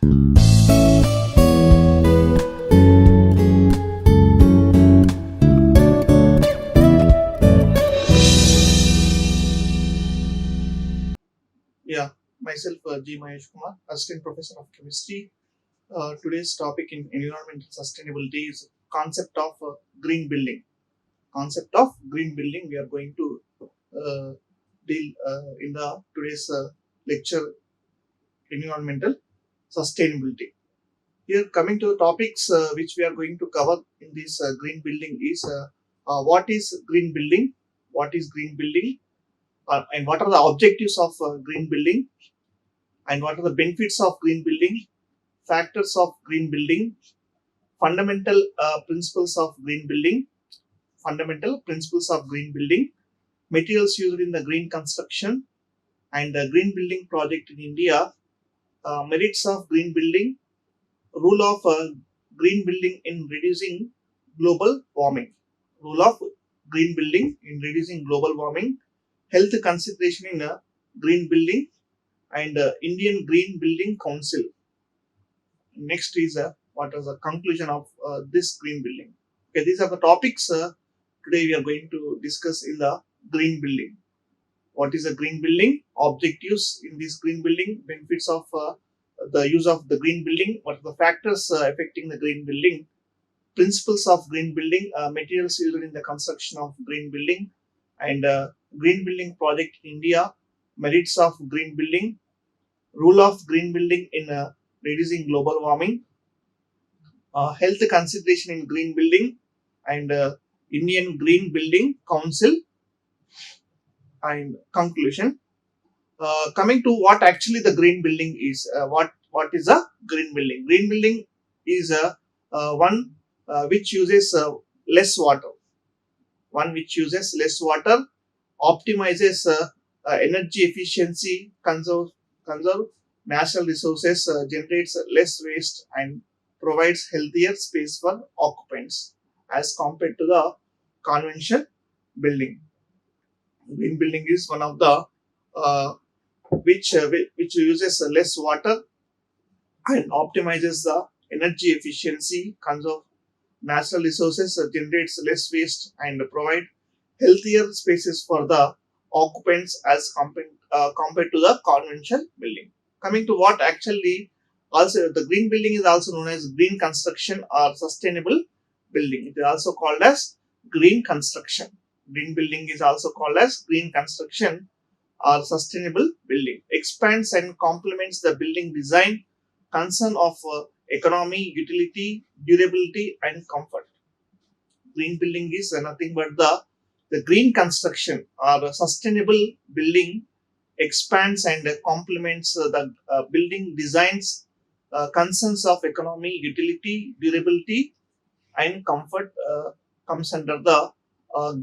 Yeah, myself G. Mahesh Kumar, Assistant Professor of Chemistry. Today's topic in environmental sustainability is concept of green building. Concept of green building we are going to uh, deal in the today's lecture, environmental sustainability. Here, coming to the topics which we are going to cover in this green building is what is green building, what is green building, and what are the objectives of green building, and what are the benefits of green building, factors of green building, fundamental principles of green building, fundamental principles of green building, materials used in the green construction, and the green building project in India, merits of green building, role of green building in reducing global warming, role of green building in reducing global warming, health consideration in green building, and Indian Green Building Council. Next is what is the conclusion of this green building. Okay, these are the topics today we are going to discuss in the green building. What is a green building? Objectives in this green building, benefits of the use of the green building, what are the factors affecting the green building, principles of green building, materials used in the construction of green building, and green building project in India, merits of green building, role of green building in reducing global warming, health consideration in green building, and Indian Green Building Council, and conclusion. Coming to what actually the green building is, what is a green building? Green building is one which uses less water, one which uses less water, optimizes energy efficiency, conserve natural resources, generates less waste, and provides healthier space for occupants as compared to the conventional building. Green building is one of the uh, which uses less water and optimizes the energy efficiency, conserve natural resources, generates less waste, and provide healthier spaces for the occupants as compared to the conventional building. Coming to what actually also the green building is also known as green construction or sustainable building. It is also called as green construction. Green building is also called as green construction or sustainable building. Expands and complements the building design, concern of economy, utility, durability, and comfort. Green building is nothing but the green construction or a sustainable building expands and complements the building designs, concerns of economy, utility, durability, and comfort comes under the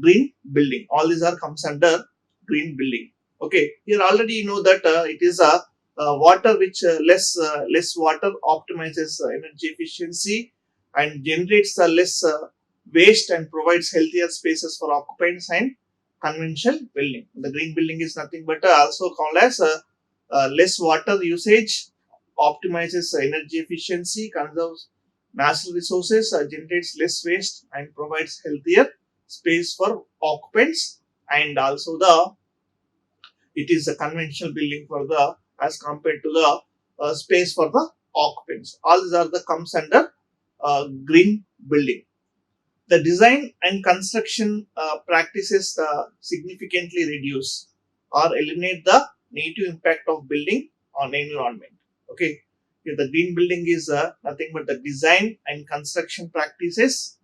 green building. All these are comes under green building. Okay, here already you know that it is a water which less water optimizes energy efficiency and generates less waste and provides healthier spaces for occupants and conventional building. The green building is nothing but also called as less water usage, optimizes energy efficiency, conserves natural resources, generates less waste, and provides healthier space for occupants, and also the it is a conventional building for the as compared to the space for the occupants. All these are the comes under green building. The design and construction practices significantly reduce or eliminate the negative impact of building on environment. Okay, here the green building is nothing but the design and construction practices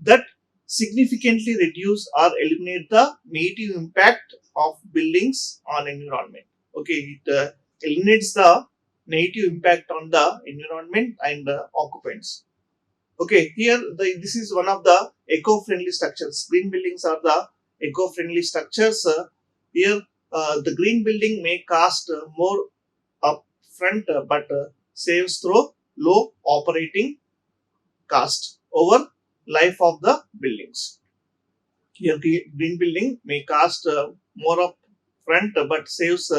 that significantly reduce or eliminate the negative impact of buildings on environment. Okay, it eliminates the negative impact on the environment and occupants. Okay, here this is one of the eco-friendly structures. Green buildings are the eco-friendly structures. Here, the green building may cost more upfront, but saves through low operating cost over life of the buildings. Here, the green building may cost more upfront, but saves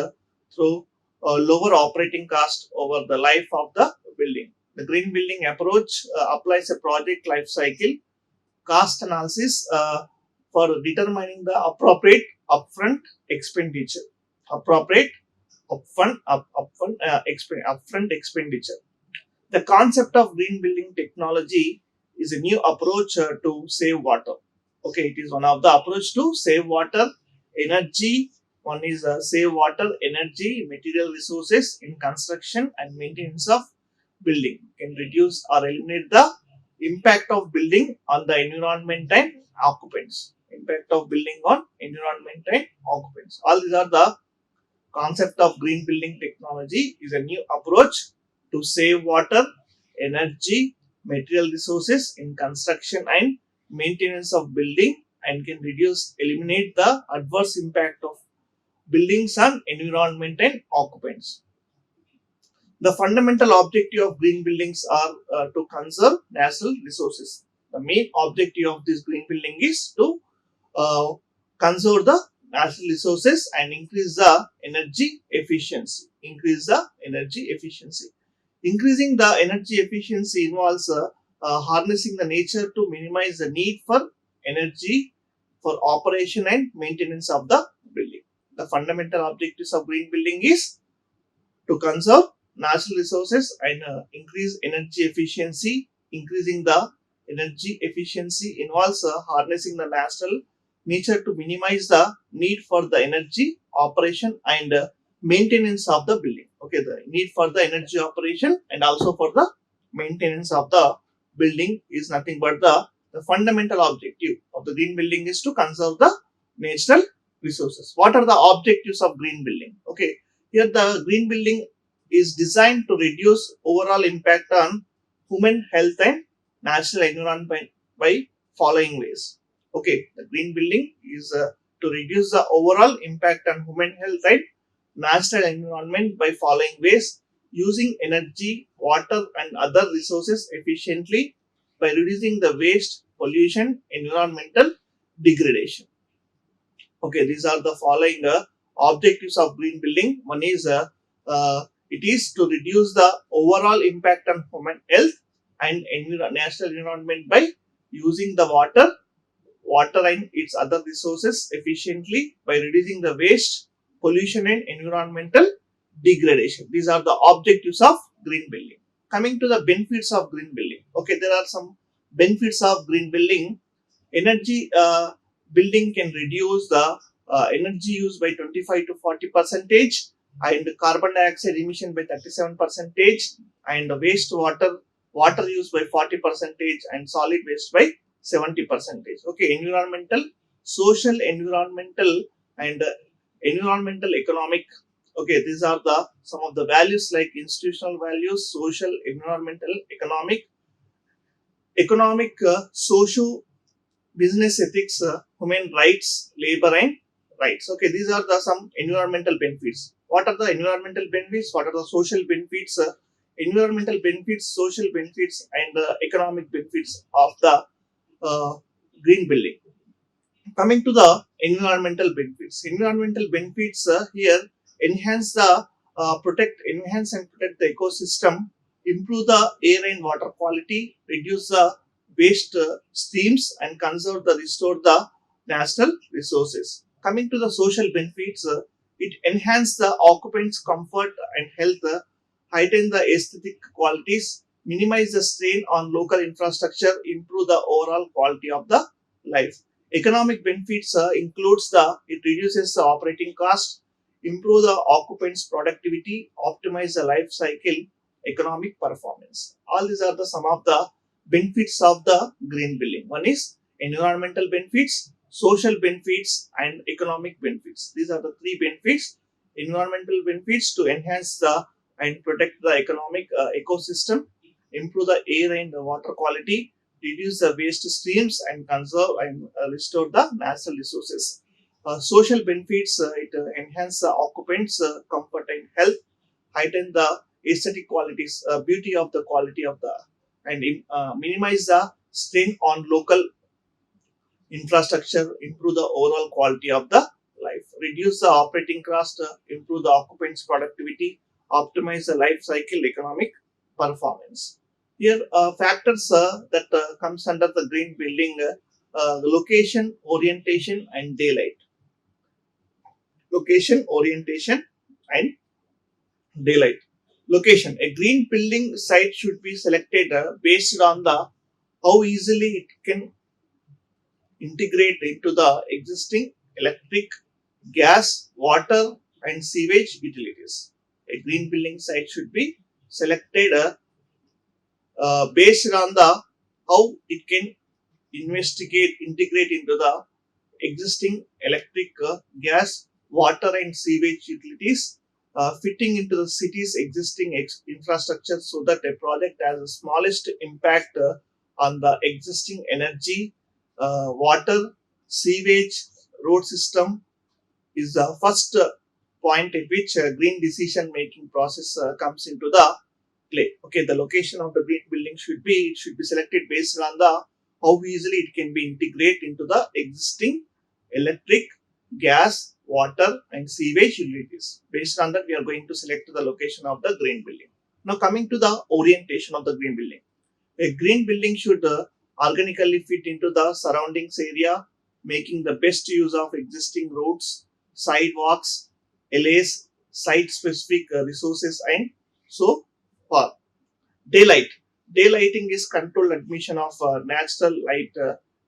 through lower operating cost over the life of the building. The green building approach applies a project life cycle cost analysis for determining the appropriate upfront expenditure. Appropriate upfront expenditure. The concept of green building technology is a new approach to save water. Okay, it is one of the approach to save water, energy. One is save water, energy, material resources in construction and maintenance of building. Can reduce or eliminate the impact of building on the environment and occupants. Impact of building on environment and occupants. All these are the concept of green building technology is a new approach to save water, energy, material resources in construction and maintenance of building and can eliminate the adverse impact of buildings on environment and occupants. The fundamental objective of green buildings are to conserve natural resources. The main objective of this green building is to uh, conserve the natural resources and increase the energy efficiency. Increasing the energy efficiency involves harnessing the nature to minimize the need for energy for operation and maintenance of the building. The fundamental objectives of green building is to conserve natural resources and increase energy efficiency. Increasing the energy efficiency involves harnessing the natural nature to minimize the need for the energy operation and maintenance of the building. Okay, the need for the energy operation and also for the maintenance of the building is nothing but the fundamental objective of the green building is to conserve the natural resources. What are the objectives of green building? Okay, here the green building is designed to reduce overall impact on human health and natural environment by following ways. Okay, the green building is to reduce the overall impact on human health and natural environment by following ways: using energy, water, and other resources efficiently by reducing the waste, pollution, environmental degradation. Okay, these are the following objectives of green building. One is it is to reduce the overall impact on human health and natural environment by using the water and its other resources efficiently by reducing the waste, pollution, and environmental degradation. These are the objectives of green building. Coming to the benefits of green building. Okay, there are some benefits of green building. Energy building can reduce the energy use by 25 to 40 percentage and carbon dioxide emission by 37 percentage and water use by 40 percentage and solid waste by 70 percentage. Okay, environmental and environmental economic. Okay, these are the some of the values like institutional values, social, environmental, socio business ethics, human rights, labor, and rights. Okay, these are the some environmental benefits. What are the environmental benefits? What are the social benefits? Environmental benefits, social benefits, and economic benefits of the uh, green building. Coming to the environmental benefits here enhance the enhance and protect the ecosystem, improve the air and water quality, reduce the waste streams, and conserve the restore the natural resources. Coming to the social benefits, it enhance the occupants' comfort and health, heighten the aesthetic qualities, minimize the strain on local infrastructure, improve the overall quality of the life. Economic benefits includes it reduces the operating cost, improve the occupants' productivity, optimize the life cycle, economic performance. All these are the some of the benefits of the green building. One is environmental benefits, social benefits, and economic benefits. These are the three benefits. Environmental benefits to enhance the and protect the economic ecosystem, improve the air and the water quality, reduce the waste streams, and conserve and restore the natural resources. Social benefits, it enhance the occupants' comfort and health, heighten the aesthetic qualities, beauty of the quality of the, and minimize the strain on local infrastructure, improve the overall quality of the life. reduce the operating cost, improve the occupants' productivity, optimize the life cycle economic performance. Here, factors that comes under the green building, the location, orientation, and daylight. Location, orientation, and daylight. Location. A green building site should be selected based on the how easily it can integrate into the existing electric, gas, water, and sewage utilities. A green building site should be selected based on the how it can integrate into the existing electric, gas, water, and sewage utilities, fitting into the city's existing infrastructure so that a project has the smallest impact on the existing energy, water, sewage, road system is the first point at which green decision making process comes into the play. Okay, the location of the green building should be selected based on the how easily it can be integrated into the existing electric, gas, water, and sewage utilities. Based on that, we are going to select the location of the green building. Now, coming to the orientation of the green building. A green building should organically fit into the surroundings area, making the best use of existing roads, sidewalks, LAs, site-specific resources, and so forth. Daylight. Daylighting is controlled admission of natural light,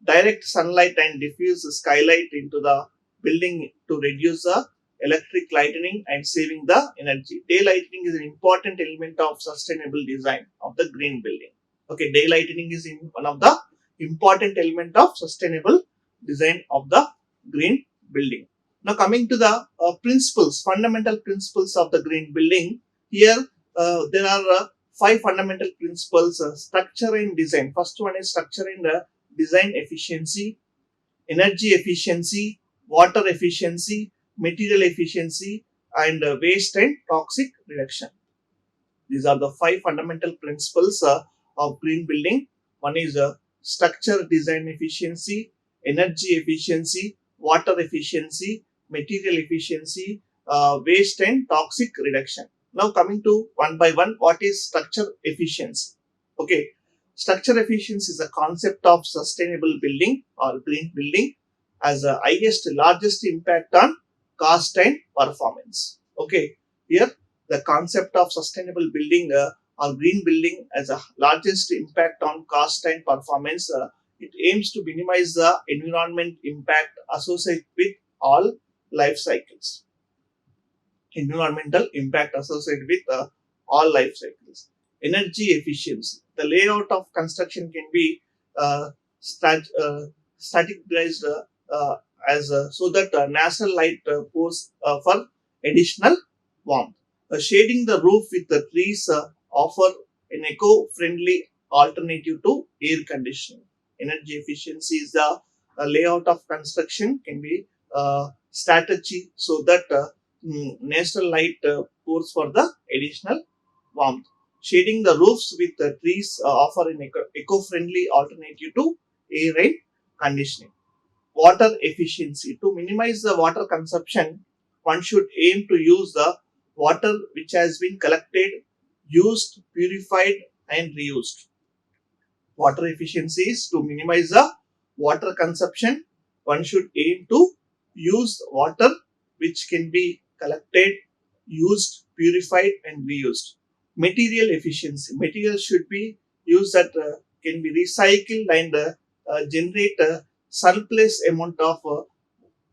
direct sunlight, and diffuse skylight into the building to reduce the electric lightning and saving the energy. Daylighting is an important element of sustainable design of the green building. Okay, daylighting is one of the important element of sustainable design of the green building. Now coming to the principles, fundamental principles of the green building. Here there are five fundamental principles: structure and design. First one is structure and design efficiency, energy efficiency, water efficiency, material efficiency, and waste and toxic reduction. These are the five fundamental principles of green building. One is structure design efficiency, energy efficiency, water efficiency, material efficiency, waste and toxic reduction. Now coming to one by one, what is structure efficiency? Okay, structure efficiency is a concept of sustainable building or green building as the highest, largest impact on cost and performance. Okay, here the concept of sustainable building or green building as a largest impact on cost and performance. It aims to minimize the environment impact associated with all life cycles. Environmental impact associated with all life cycles. Energy efficiency. The layout of construction can be uh, strategized as so that natural light pours for additional warmth. Shading the roof with the trees offer an eco-friendly alternative to air conditioning. Energy efficiency is the layout of construction can be strategy so that natural light pours for the additional warmth. Shading the roofs with the trees offer an eco-friendly alternative to air and conditioning. Water efficiency. To minimize the water consumption, one should aim to use the water which has been collected, used, purified, and reused. Water efficiency is to minimize the water consumption. One should aim to use water which can be collected, used, purified, and reused. Material efficiency. Material should be used that can be recycled and generate a surplus amount of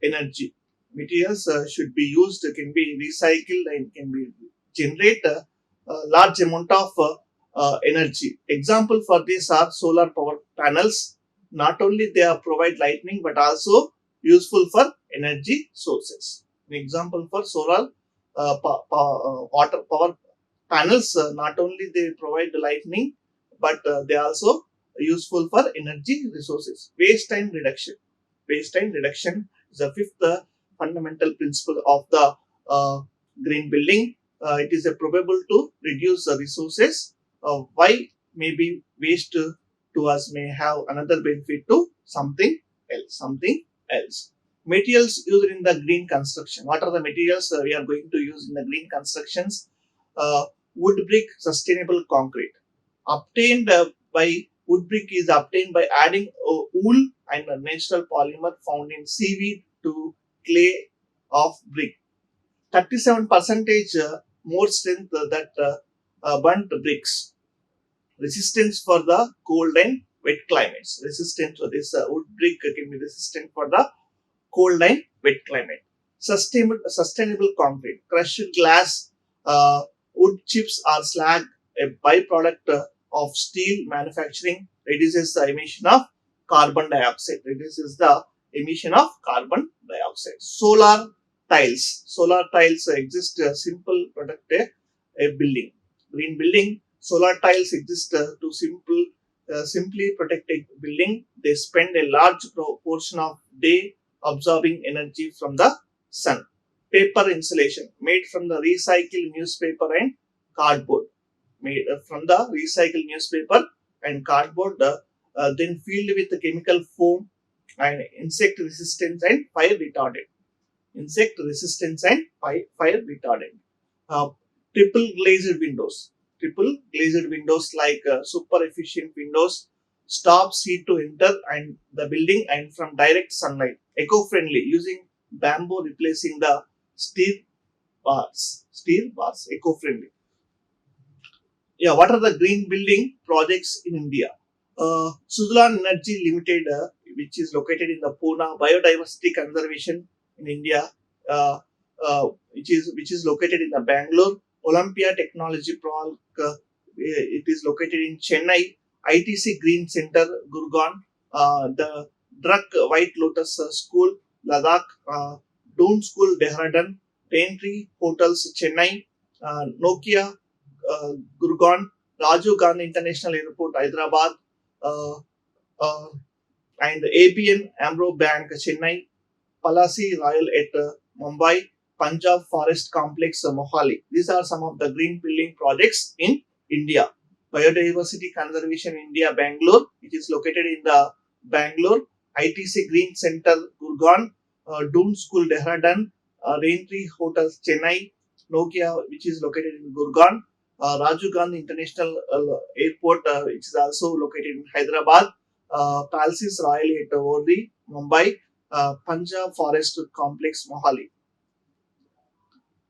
energy. Materials should be used, can be recycled, and can be generate a large amount of energy. Example for this are solar power panels. Not only they are provide lightning but also useful for energy sources. An example for solar water power panels, not only they provide the lightning but they are also useful for energy resources. Waste time reduction. Waste time reduction is the fifth fundamental principle of the green building. It is probable to reduce the resources. Why maybe waste to us may have another benefit to something else. Something else. Materials used in the green construction. What are the materials we are going to use in the green constructions? Wood brick, sustainable concrete. Obtained by wood brick is obtained by adding wool and a natural polymer found in seaweed to clay of brick. 37 percentage more strength that burnt bricks. Resistance for the cold and wet climates. Resistant to this wood brick can be resistant for the cold and wet climate. Sustainable concrete. Crushed glass, wood chips or slag, a byproduct of steel manufacturing, reduces the emission of carbon dioxide. Reduces the emission of carbon dioxide. Solar tiles. Solar tiles exist simple protect a building. Green building. Solar tiles exist to simply protect a building. They spend a large portion of day absorbing energy from the sun. Paper insulation made from the recycled newspaper and cardboard. Made from the recycled newspaper and cardboard, then filled with the chemical foam and insect resistance and fire retardant. Insect resistance and fire retardant. Uh, Triple glazed windows. Triple glazed windows like super efficient windows stops heat to enter and the building and from direct sunlight. Eco-friendly using bamboo replacing the steel bars. Steel bars. Eco-friendly. Yeah, what are the green building projects in India? Suzlon Energy Limited, which is located in the Pune Biodiversity Conservation in India, uh, which is located in the Bangalore. Olympia Technology Park, it is located in Chennai. ITC Green Center, Gurgaon. The Druk White Lotus School, Ladakh. Dune School, Dehradun. Daintree Hotels, Chennai. Nokia, Gurgaon. Rajiv Gandhi International Airport, Hyderabad, uh, uh, and ABN Amro Bank, Chennai, Palasi Royal at Mumbai, Punjab Forest Complex, Mohali. These are some of the green building projects in India. Biodiversity Conservation India, Bangalore, it is located in the Bangalore. ITC Green Center, Gurgaon, Dune School, Dehradun, Raintree Hotels, Chennai, Nokia, which is located in Gurgaon, Rajiv Gandhi International Airport, which is also located in Hyderabad, Palsis Royal at Worli, Mumbai, Punjab Forest Complex, Mohali.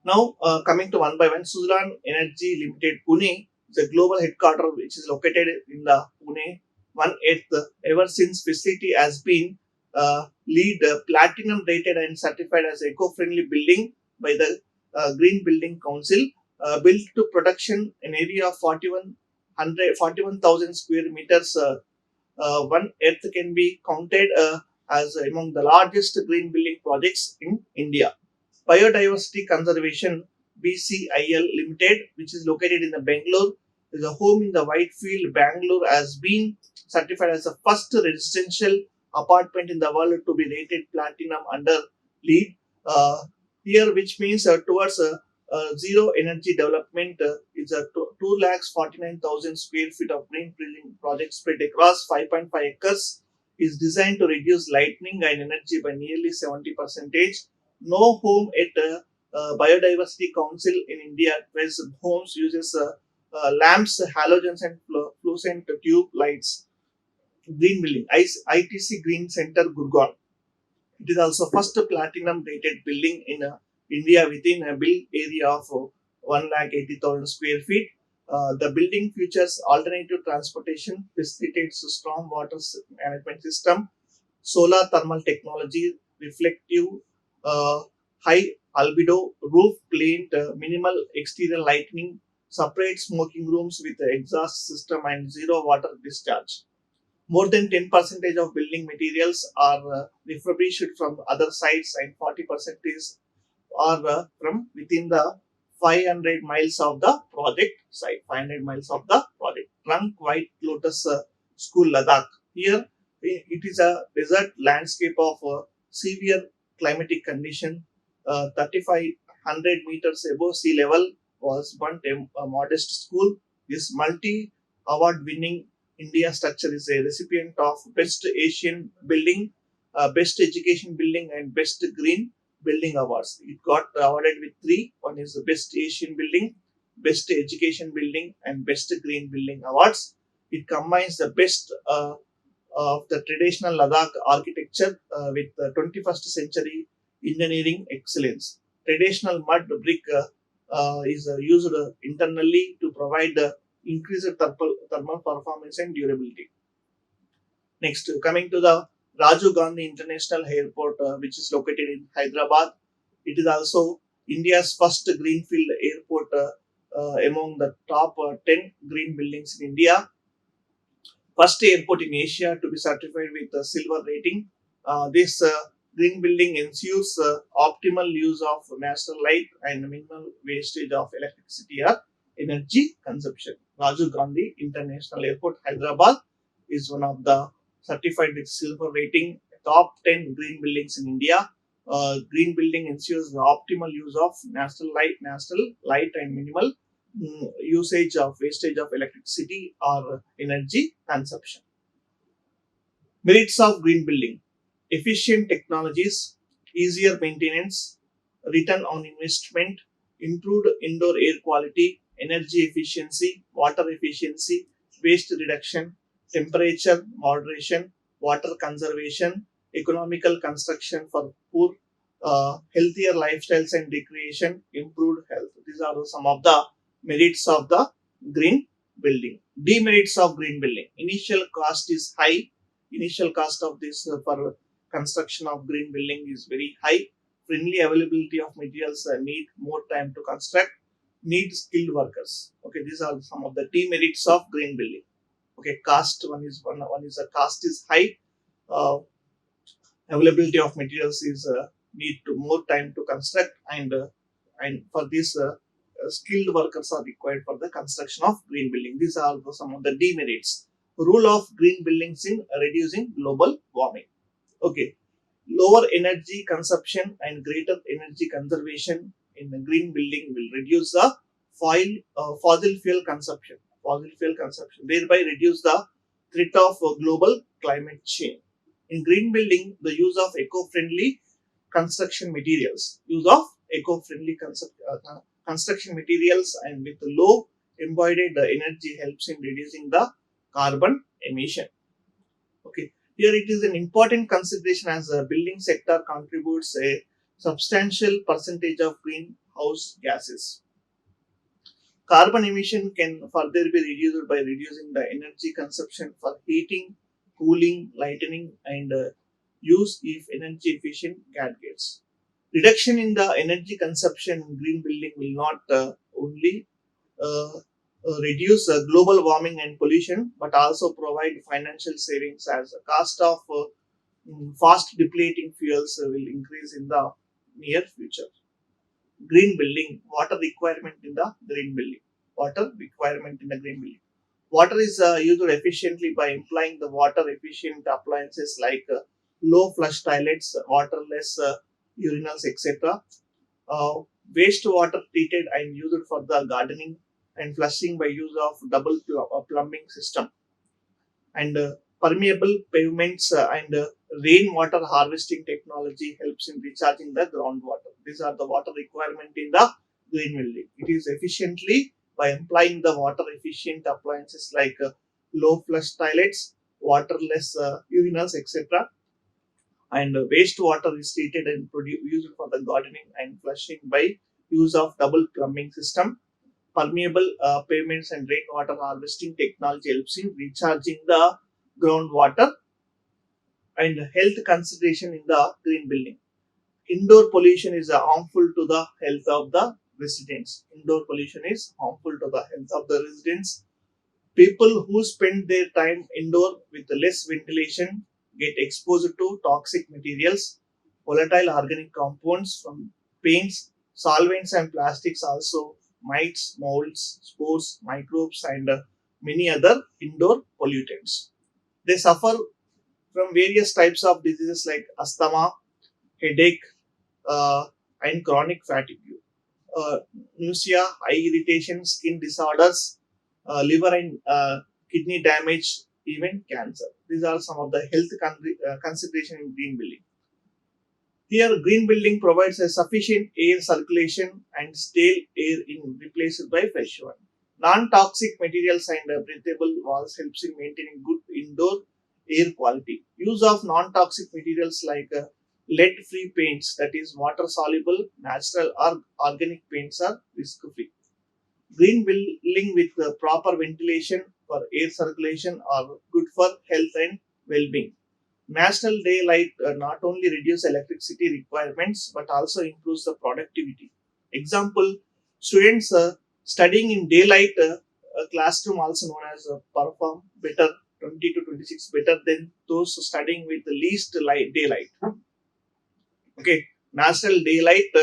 Now, coming to one by one, Suzlon Energy Limited, Pune, the global headquarters, which is located in the Pune. 1/8 ever since facility has been lead platinum rated and certified as eco-friendly building by the Green Building Council, built to production an area of 41,000 square meters. 1/8 can be counted as among the largest green building projects in India. Biodiversity Conservation BCIL Limited, which is located in the Bangalore, is a home in the Whitefield, Bangalore, has been certified as the first residential apartment in the world to be rated platinum under LEED. Uh, Here, which means towards zero energy development, is a 2,49,000 square feet of green building project spread across 5.5 acres. Is designed to reduce lightning and energy by nearly 70%. No home at Biodiversity Council in India where homes uses lamps, halogens, and fluorescent tube lights. Green building, ITC Green Center, Gurgaon. It is also first platinum rated building in India within a built area of 1,80,000 square feet. The building features alternative transportation, facilitates storm water management system, solar thermal technology, reflective, uh, high albedo roof plate, minimal exterior lighting, separate smoking rooms with exhaust system and zero water discharge. More than 10% of building materials are refurbished from other sites and 40% is or from within the 500 miles of the project site. 500 miles of the project. Trunk White Lotus School, Ladakh. Here, it is a desert landscape of severe climatic condition. 3,500 meters above sea level was burnt a modest school. This multi-award winning India structure is a recipient of Best Asian Building Best Education Building and Best Green Building awards. It got awarded with three. One is the Best Asian Building, Best Education Building, and Best Green Building awards. It combines the best of the traditional Ladakh architecture with the 21st century engineering excellence. Traditional mud brick is used internally to provide increased thermal performance and durability. Next, coming to the Rajiv Gandhi International Airport, which is located in Hyderabad. It is also India's first greenfield airport among the top 10 green buildings in India. First airport in Asia to be certified with a silver rating. This green building ensures optimal use of natural light and minimal wastage of electricity or energy consumption. Rajiv Gandhi International Airport, Hyderabad, is one of the certified with silver rating top 10 green buildings in India. Green building ensures the optimal use of natural light and minimal usage of wastage of electricity or energy consumption. Merits of green building: efficient technologies, easier maintenance, return on investment, improved indoor air quality, energy efficiency, water efficiency, waste reduction, temperature moderation, water conservation, economical construction for poor, healthier lifestyles and recreation, improved health. These are some of the merits of the green building. Demerits of green building: initial cost is high. Initial cost of this for construction of green building is very high. Friendly availability of materials need more time to construct. Need skilled workers. Okay, these are some of the demerits of green building. Okay, cost one is a cost is high. Uh, Availability of materials is need to more time to construct, and for this skilled workers are required for the construction of green building. These are some of the demerits. Role of green buildings in reducing global warming. Okay, lower energy consumption and greater energy conservation in the green building will reduce the fossil fuel consumption. Thereby reduce the threat of global climate change. In green building, the use of eco-friendly construction materials, construction materials and with low embodied energy helps in reducing the carbon emission. Okay, here it is an important consideration as the building sector contributes a substantial percentage of greenhouse gases. Carbon emission can further be reduced by reducing the energy consumption for heating, cooling, lighting, and use of energy efficient gadgets. Reduction in the energy consumption in green building will not only uh, reduce global warming and pollution, but also provide financial savings as the cost of fast depleting fuels will increase in the near future. Green building, water requirement in the green building. Water requirement in the green building. Water is used efficiently by employing the water efficient appliances like low flush toilets, waterless urinals, etc. Uh, Wastewater treated and used for the gardening and flushing by use of double plumbing system, and permeable pavements and rainwater harvesting technology helps in recharging the groundwater. These are the water requirement in the green building. It is efficiently by applying the water efficient appliances like low flush toilets, waterless urinals, etc. And wastewater is treated and used for the gardening and flushing by use of double plumbing system. Permeable pavements and rainwater harvesting technology helps in recharging the groundwater. And health consideration in the green building. Indoor pollution is harmful to the health of the residents. Indoor pollution is harmful to the health of the residents. People who spend their time indoor with less ventilation get exposed to toxic materials, volatile organic compounds from paints, solvents, and plastics, also mites, molds, spores, microbes, and many other indoor pollutants. They suffer from various types of diseases like asthma, headache, uh, and chronic fatigue, uh, nausea, eye irritation, skin disorders, liver and kidney damage, even cancer. These are some of the health consideration in green building. Here, green building provides a sufficient air circulation and stale air in replaced by fresh one. Non-toxic materials and breathable walls helps in maintaining good indoor air quality. Use of non-toxic materials like lead-free paints, that is water-soluble, natural or organic paints are risk-free. Green building with proper ventilation for air circulation are good for health and well-being. National daylight not only reduce electricity requirements but also improves the productivity. Example: students studying in daylight classroom, also known as perform better 20 to 26 better than those studying with the least light daylight. Okay, natural daylight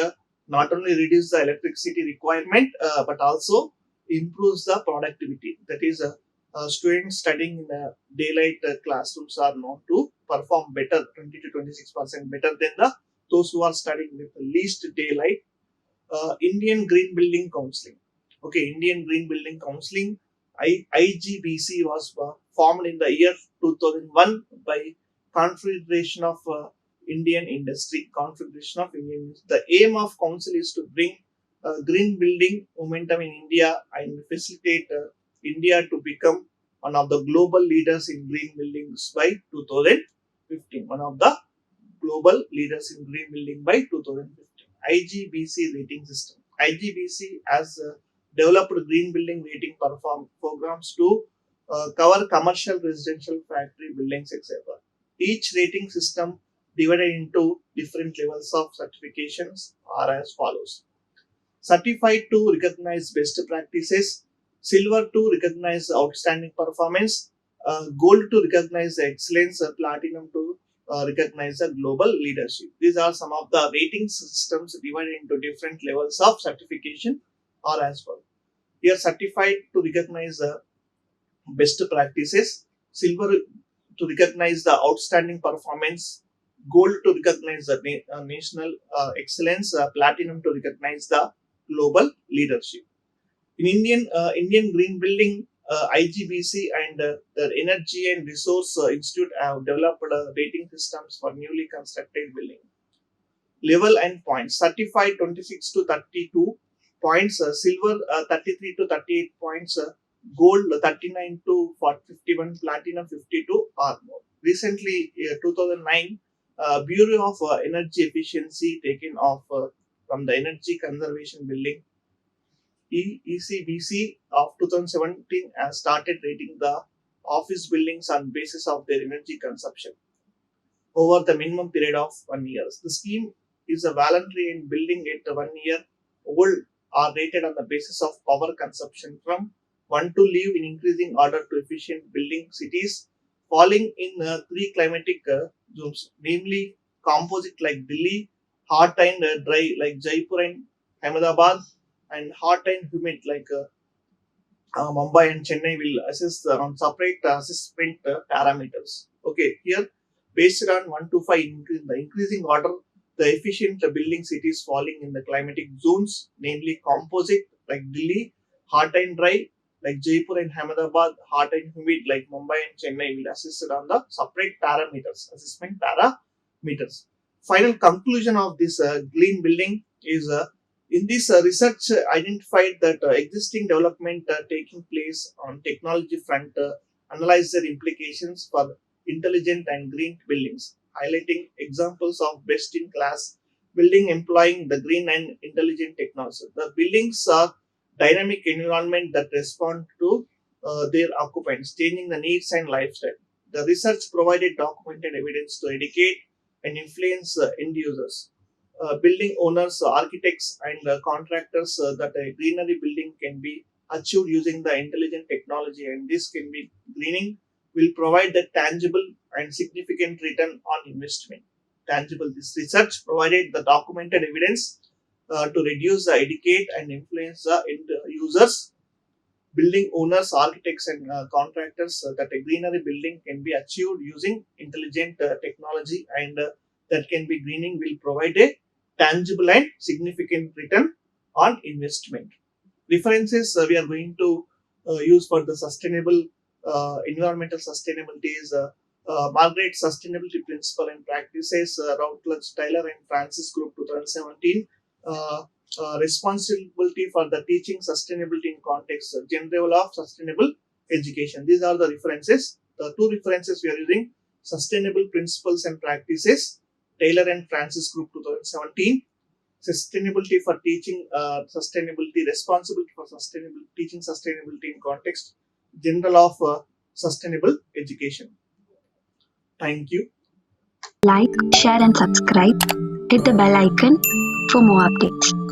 not only reduce the electricity requirement but also improves the productivity. That is, students studying in daylight classrooms are known to perform better, 20 to 26% better than the those who are studying with the least daylight. Indian Green Building Counseling. Okay, Indian Green Building Counseling, IGBC, was formed in the year 2001 by Confederation of Indian Industry. Confederation of Indian Industry. The aim of council is to bring green building momentum in India and facilitate India to become one of the global leaders in green buildings by 2015. One of the global leaders in green building by 2015. IGBC rating system. IGBC has developed green building rating programs to cover commercial, residential, factory buildings, etc. Each rating system divided into different levels of certifications are as follows: certified to recognize best practices, silver to recognize outstanding performance, gold to recognize the excellence, platinum to recognize the global leadership. These are some of the rating systems divided into different levels of certification or as well. Here, certified to recognize the best practices, silver to recognize the outstanding performance, gold to recognize the national excellence, platinum to recognize the global leadership. In Indian Green Building, IGBC and the Energy and Resource Institute have developed rating systems for newly constructed buildings. Level and points: certified 26 to 32 points, silver 33 to 38 points, gold 39 to 51, platinum 52 or more. Recently, 2009, Bureau of Energy Efficiency taken off from the Energy Conservation Building, ECBC of 2017 has started rating the office buildings on basis of their energy consumption over the minimum period of 1 year. The scheme is a voluntary, and building at 1 year old are rated on the basis of power consumption from 1 to leave in increasing order to efficient building cities falling in three climatic zones, namely composite like Delhi, hot and dry like Jaipur and Ahmedabad, and hot and humid like Mumbai and Chennai will assess on separate assessment parameters. Okay, here based on 1 to 5 in the increasing order, the efficient building cities falling in the climatic zones, namely composite like Delhi, hot and dry like Jaipur and Ahmedabad, hot and humid like Mumbai and Chennai will assess it on the separate parameters, assessment parameters. Final conclusion of this green building is in this research identified that existing development taking place on technology front analyze their implications for intelligent and green buildings, highlighting examples of best-in-class building employing the green and intelligent technology. The buildings are dynamic environment that respond to their occupants, changing the needs and lifestyle. The research provided documented evidence to educate and influence end users, building owners, architects, and contractors that a greenery building can be achieved using the intelligent technology, and this can be greening will provide the tangible and significant return on investment. Tangible. This research provided the documented evidence to reduce the educate and influence the end users, building owners, architects, and contractors that a greenery building can be achieved using intelligent technology, and that can be greening will provide a tangible and significant return on investment. References we are going to use for the sustainable environmental sustainability is Margaret Sustainability Principle and Practices, Routledge Taylor and Francis Group 2017. Responsibility for the teaching sustainability in context, General of Sustainable Education. These are the references. The two references we are using: Sustainable Principles and Practices, Taylor and Francis Group 2017. Sustainability for teaching sustainability, responsibility for sustainable teaching sustainability in context, General of Sustainable Education. Thank you. Like, share and subscribe. Hit the bell icon for more updates.